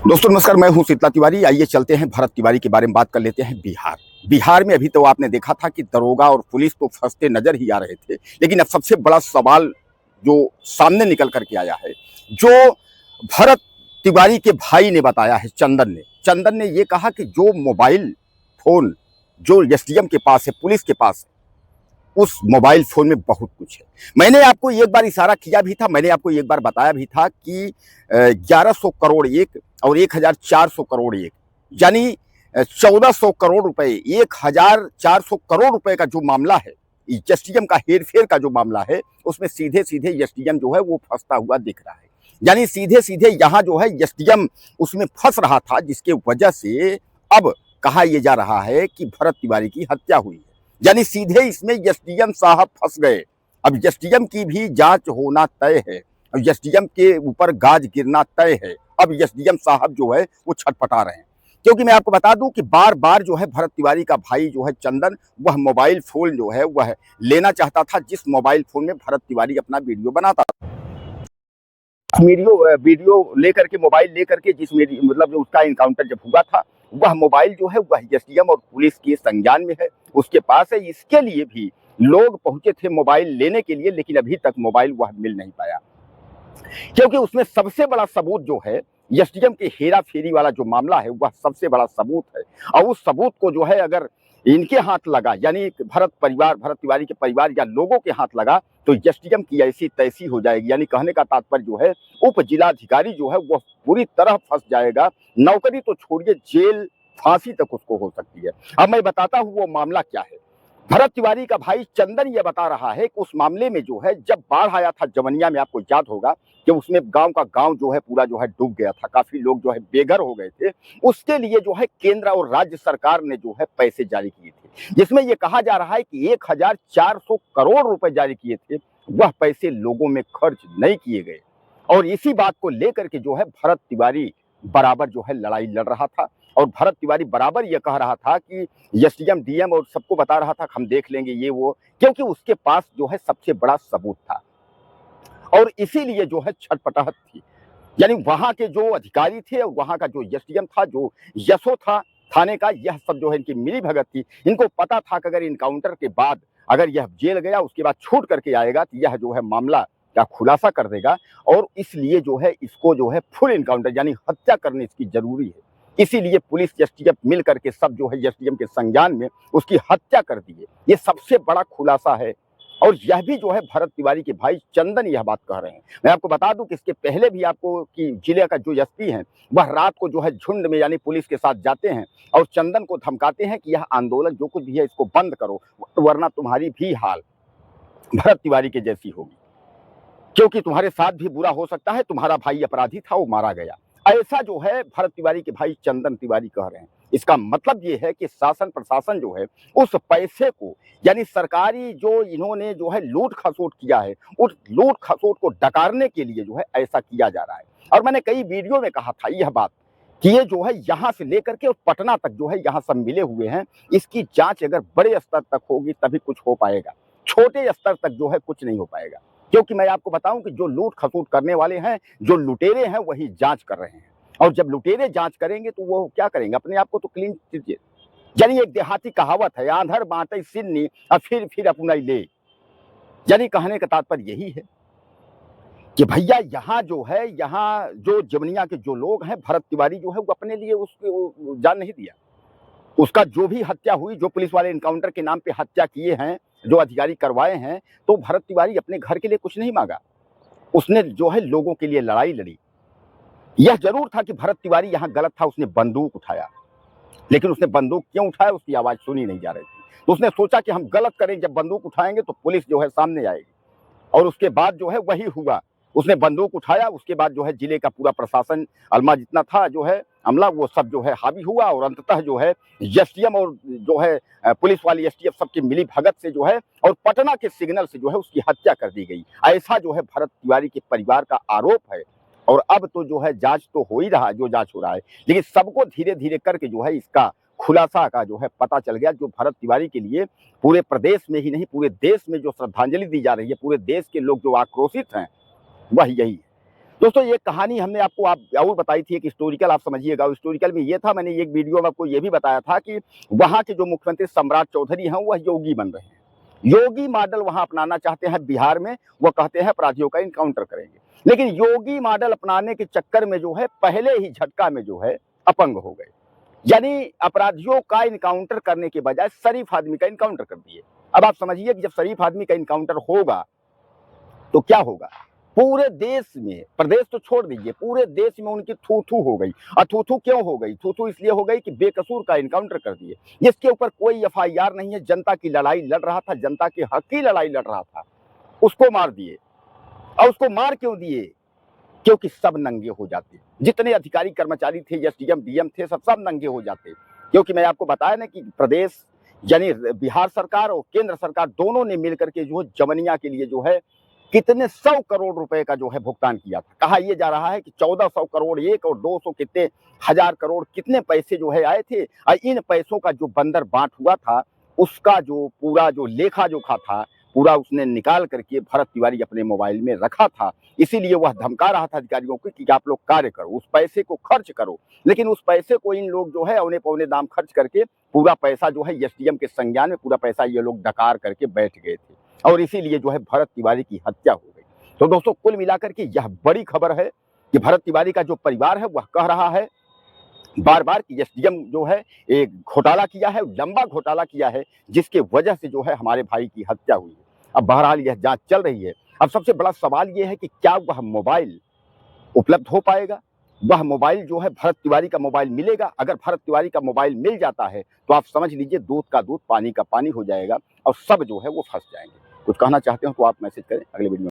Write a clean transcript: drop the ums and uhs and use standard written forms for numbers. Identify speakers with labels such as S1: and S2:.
S1: दोस्तों नमस्कार, मैं हूं शीतला तिवारी। आइए चलते हैं भरत तिवारी के बारे में बात कर लेते हैं। बिहार में अभी तो आपने देखा था कि दरोगा और पुलिस तो फंसते नजर ही आ रहे थे, लेकिन अब सबसे बड़ा सवाल जो सामने निकल करके आया है, जो भरत तिवारी के भाई ने बताया है, चंदन ने ये कहा कि जो मोबाइल फोन जो एसडीएम के पास है, पुलिस के पास है, उस मोबाइल फोन में बहुत कुछ है। मैंने आपको एक बार इशारा किया भी था, मैंने आपको एक बार बताया भी था कि 1100 करोड़ एक और 1400 करोड़ एक, यानी 1400 करोड़ रुपए, 1400 करोड़ रुपए का जो मामला है, एसडीएम का हेरफेर का जो मामला है, उसमें सीधे सीधे एसडीएम जो है वो फंसता हुआ दिख रहा है। यानी सीधे सीधे यहाँ जो है एसडीएम उसमें फंस रहा था, जिसके वजह से अब कहा यह जा रहा है कि भरत तिवारी की हत्या हुई है। यानी सीधे इसमें एसडीएम साहब फंस गए। अब एसडीएम की भी जांच होना तय है, एसडीएम के ऊपर गाज गिरना तय है। अब एसडीएम साहब जो है वो छटपटा रहे हैं, क्योंकि मैं आपको बता दूं कि बार बार जो है भरत तिवारी का भाई जो है चंदन, वह मोबाइल फोन जो है वह लेना चाहता था, जिस मोबाइल फोन में भरत तिवारी अपना वीडियो बनाता था। वीडियो लेकर के, मोबाइल लेकर के, जिस मतलब जो उसका इनकाउंटर जब हुआ था, वह मोबाइल जो है वह एसडीएम और पुलिस के संज्ञान में है, उसके पास है। इसके लिए भी लोग पहुंचे थे मोबाइल लेने के लिए, लेकिन अभी तक मोबाइल वह मिल नहीं पाया, क्योंकि उसमें सबसे बड़ा सबूत जो है, एसडीएम के हेरा फेरी वाला जो मामला है, वह सबसे बड़ा सबूत है। और उस सबूत को जो है अगर इनके हाथ लगा, यानी भरत तिवारी के परिवार या लोगों के हाथ लगा, तो एसडीएम की ऐसी तैसी हो जाएगी। यानी कहने का तात्पर्य जो है, उप जिलाधिकारी जो है वह पूरी तरह फंस जाएगा। नौकरी तो छोड़िए, जेल फांसी तक उसको हो सकती है। अब मैं बताता हूं वो मामला क्या है। भरत तिवारी का भाई चंदन ये बता रहा है कि उस मामले में जो है, जब बाढ़ आया था जवनिया में, आपको याद होगा कि उसमें गांव का गांव जो है पूरा जो है डूब गया था, काफी लोग जो है बेघर हो गए थे। उसके लिए जो है केंद्र और राज्य सरकार ने जो है पैसे जारी किए थे, जिसमें ये कहा जा रहा है कि 1400 करोड़ रुपए जारी किए थे। वह पैसे लोगों में खर्च नहीं किए गए, और इसी बात को लेकर के जो है भरत तिवारी बराबर जो है लड़ाई लड़ रहा था। और भरत तिवारी बराबर ये कह रहा था कि एसडीएम डीएम और सबको बता रहा था हम देख लेंगे ये वो, क्योंकि उसके पास जो है सबसे बड़ा सबूत था, और इसीलिए जो है छटपटाहट थी। यानी वहां के जो अधिकारी थे और वहां का जो एसडीएम था, जो यशो था थाने का, यह सब जो है इनकी मिली भगत थी। इनको पता था कि अगर इनकाउंटर के बाद अगर यह जेल गया, उसके बाद छूट करके आएगा, तो यह जो है मामला का खुलासा कर देगा, और इसलिए जो है इसको जो है फुल इनकाउंटर यानी हत्या करने इसकी जरूरी है। इसीलिए पुलिस एसटीएफ मिल करके सब जो है एसडीएम के संज्ञान में उसकी हत्या कर दी है। ये सबसे बड़ा खुलासा है, और यह भी जो है भरत तिवारी के भाई चंदन यह बात कह रहे हैं। मैं आपको बता दूं कि इसके पहले भी आपको कि जिले का जो एसपी है, वह रात को जो है झुंड में यानी पुलिस के साथ जाते हैं और चंदन को धमकाते हैं कि यह आंदोलन जो कुछ भी है इसको बंद करो, वरना तुम्हारी भी हाल भरत तिवारी के जैसी होगी, क्योंकि तुम्हारे साथ भी बुरा हो सकता है। तुम्हारा भाई अपराधी था, वो मारा गया। ऐसा जो है भरत तिवारी के भाई चंदन तिवारी कह रहे हैं। इसका मतलब ये है कि शासन प्रशासन जो है उस पैसे को, यानी सरकारी जो इन्होंने जो है लूट खसोट किया है, उस लूट खसोट को डकारने के लिए जो है ऐसा किया जा रहा है। और मैंने कई वीडियो में कहा था यह बात कि ये जो है यहाँ से लेकर के पटना तक जो है यहाँ सब मिले हुए हैं। इसकी जांच अगर बड़े स्तर तक होगी तभी कुछ हो पाएगा, छोटे स्तर तक जो है कुछ नहीं हो पाएगा। क्योंकि मैं आपको बताऊं कि जो लूट खसूट करने वाले हैं, जो लुटेरे हैं, वही जांच कर रहे हैं। और जब लुटेरे जांच करेंगे तो वो क्या करेंगे, अपने आप को तो क्लीन कीजिए। यानी एक देहाती कहावत है, आंधर बांटे सिन्नी और फिर अपना ले। यानी कहने का तात्पर्य यही है कि भैया यहाँ जो है, यहाँ जो जवनिया के जो लोग हैं, भरत तिवारी जो है वो अपने लिए उसको जान नहीं दिया। उसका जो भी हत्या हुई, जो पुलिस वाले इनकाउंटर के नाम पे हत्या किए हैं, जो अधिकारी करवाए हैं, तो भरत तिवारी अपने घर के लिए कुछ नहीं मांगा। उसने जो है लोगों के लिए लड़ाई लड़ी। यह जरूर था कि भरत तिवारी यहाँ गलत था, उसने बंदूक उठाया, लेकिन उसने बंदूक क्यों उठाया उसकी आवाज सुनी नहीं जा रही थी। तो उसने सोचा कि हम गलत करें, जब बंदूक उठाएंगे तो पुलिस जो है सामने आएगी, और उसके बाद जो है वही हुआ। उसने बंदूक उठाया, उसके बाद जो है जिले का पूरा प्रशासन, अलमा जितना था जो है अमला, वो सब जो है हावी हुआ, और अंततः जो है एसडीएम और जो है पुलिस वाली एसटीएफ सबकी मिली भगत से जो है, और पटना के सिग्नल से जो है उसकी हत्या कर दी गई। ऐसा जो है भरत तिवारी के परिवार का आरोप है। और अब तो जो है जांच तो हो ही रहा है, जो जांच हो रहा है, लेकिन सबको धीरे धीरे करके जो है इसका खुलासा का जो है पता चल गया। जो भरत तिवारी के लिए पूरे प्रदेश में ही नहीं, पूरे देश में जो श्रद्धांजलि दी जा रही है, पूरे देश के लोग जो आक्रोशित हैं, वह यही है। दोस्तों ये कहानी हमने आपको आप और बताई थी, एक हिस्टोरिकल आप समझिएगा। हिस्टोरिकल में ये था, मैंने एक वीडियो में आपको ये भी बताया था कि वहाँ के जो मुख्यमंत्री सम्राट चौधरी हैं वह योगी बन रहे हैं। योगी मॉडल वहाँ अपनाना चाहते हैं बिहार में, वो कहते हैं अपराधियों का इनकाउंटर करेंगे। लेकिन योगी मॉडल अपनाने के चक्कर में जो है पहले ही झटका में जो है अपंग हो गए। यानी अपराधियों का इनकाउंटर करने के बजाय शरीफ आदमी का इनकाउंटर कर दिए। अब आप समझिए कि जब शरीफ आदमी का इनकाउंटर होगा तो क्या होगा? पूरे देश में, प्रदेश तो छोड़ दीजिए, पूरे देश में उनकी थू-थू हो गई। और थू-थू क्यों हो गई? थू-थू इसलिए हो गई कि बेकसूर का एनकाउंटर कर दिए, जिसके ऊपर कोई एफआईआर नहीं है, जनता की लड़ाई लड़ रहा था, जनता के हक की लड़ाई लड़ रहा था, उसको मार दिए। और उसको मार क्यों दिए? क्योंकि सब नंगे हो जाते। जितने अधिकारी कर्मचारी थे, एसडीएम, डीएम थे, सब नंगे हो जाते। क्योंकि मैं आपको बताया ना कि प्रदेश यानी बिहार सरकार और केंद्र सरकार दोनों ने मिलकर के जो है जवनिया के लिए जो है कितने 100 करोड़ रुपए का जो है भुगतान किया था। कहा यह जा रहा है कि 1400 करोड़, 1 और 200 कितने हजार करोड़ कितने पैसे जो है आए थे। और इन पैसों का जो बंदर बांट हुआ था, उसका जो पूरा जो लेखा जोखा था, पूरा उसने निकाल करके भरत तिवारी अपने मोबाइल में रखा था। इसीलिए वह धमका रहा था अधिकारियों को कि आप लोग कार्य करो, उस पैसे को खर्च करो। लेकिन उस पैसे को इन लोग जो है औने पौने दाम खर्च करके पूरा पैसा जो है एसडीएम के संज्ञान में पूरा पैसा ये लोग डकार करके बैठ गए थे। और इसीलिए जो है भरत तिवारी की हत्या हो गई। तो दोस्तों कुल मिलाकर के यह बड़ी खबर है कि भरत तिवारी का जो परिवार है वह कह रहा है बार बार कि एसडीएम जो है एक घोटाला किया है, लंबा घोटाला किया है, जिसके वजह से जो है हमारे भाई की हत्या हुई है। अब बहरहाल यह जांच चल रही है। अब सबसे बड़ा सवाल यह है कि क्या वह मोबाइल उपलब्ध हो पाएगा? वह मोबाइल जो है भरत तिवारी का मोबाइल मिलेगा? अगर भरत तिवारी का मोबाइल मिल जाता है तो आप समझ लीजिए दूध का दूध, पानी का पानी हो जाएगा और सब जो है वो फंस जाएंगे। कुछ कहना चाहते हो तो आप मैसेज करें, अगले वीडियो में